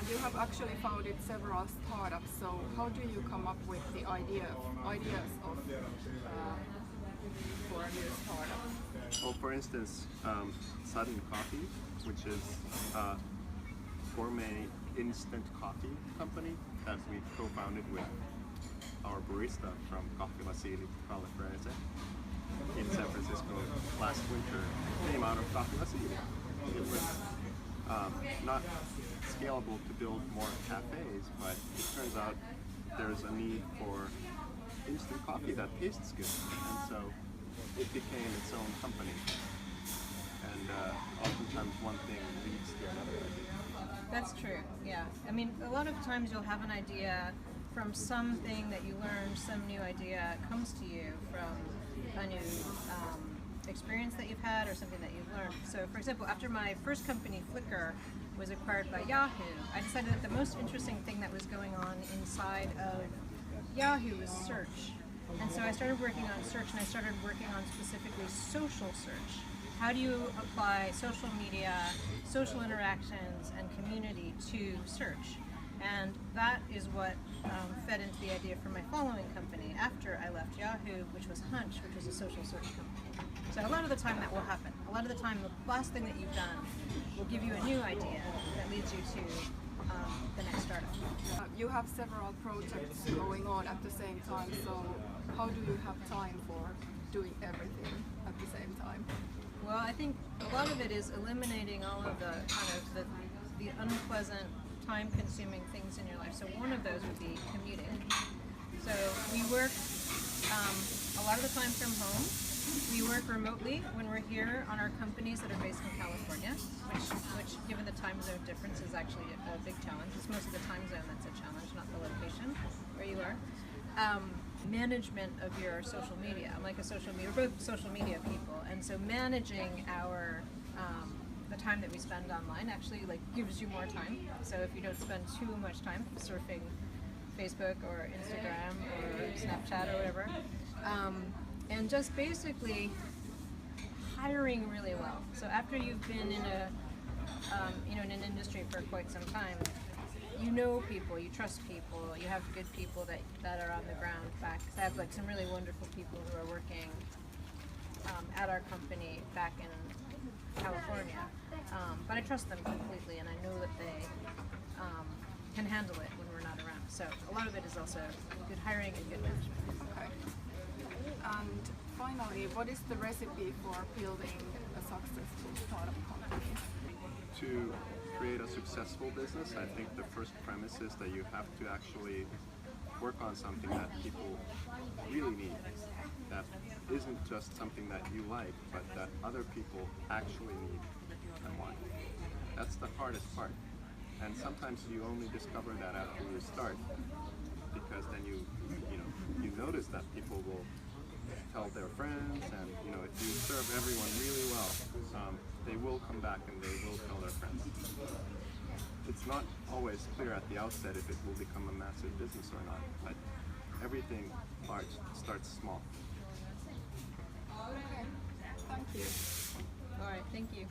you have actually founded several startups. So how do you come up with the ideas of for a new startup? Well, for instance, Sudden Coffee, which is a gourmet instant coffee company that we co-founded with our barista from Kokemuksia in San Francisco last winter, came out of Kokemuksia. It was not scalable to build more cafes, but it turns out there's a need for instant coffee that tastes good, and so it became its own company. And oftentimes one thing leads to another, I think. That's true, yeah. I mean, a lot of times you'll have an idea from something that you learned, some new idea comes to you from a new experience that you've had or something that you've learned. So for example, after my first company, Flickr, was acquired by Yahoo, I decided that the most interesting thing that was going on inside of Yahoo was search. And so I started working on search, and I started working on specifically social search. How do you apply social media, social interactions, and community to search? And that is what fed into the idea for my following company after I left Yahoo, which was Hunch, which was a social search company. So a lot of the time that will happen. A lot of the time the last thing that you've done will give you a new idea that leads you to the next startup. You have several projects going on at the same time, so how do you have time for doing everything at the same time? Well, I think a lot of it is eliminating all of the kind of the unpleasant, time-consuming things in your life. So one of those would be commuting. So we work a lot of the time from home. We work remotely when we're here on our companies that are based in California, which given the time zone difference is actually a big challenge. It's most of the time zone that's a challenge, not the location where you are. Management of your social media. I'm like we're both social media people, and so managing our the time that we spend online actually gives you more time. So if you don't spend too much time surfing Facebook or Instagram or Snapchat or whatever, and just basically hiring really well. So after you've been in in an industry for quite some time, you know people, you trust people, you have good people that are on the ground back. I have some really wonderful people who are working at our company back in California, but I trust them completely, and I know that they can handle it when we're not around. So a lot of it is also good hiring and good management. Okay. And finally, what is the recipe for building a successful startup company? To create a successful business, I think the first premise is that you have to actually work on something that people really need. That isn't just something that you like, but that other people actually need and want. That's the hardest part. And sometimes you only discover that after you start, because then you notice that people will tell their friends, and if you serve everyone really well, they will come back and they will tell their friends. It's not always clear at the outset if it will become a massive business or not, but everything starts small. Okay, thank you. All right, thank you.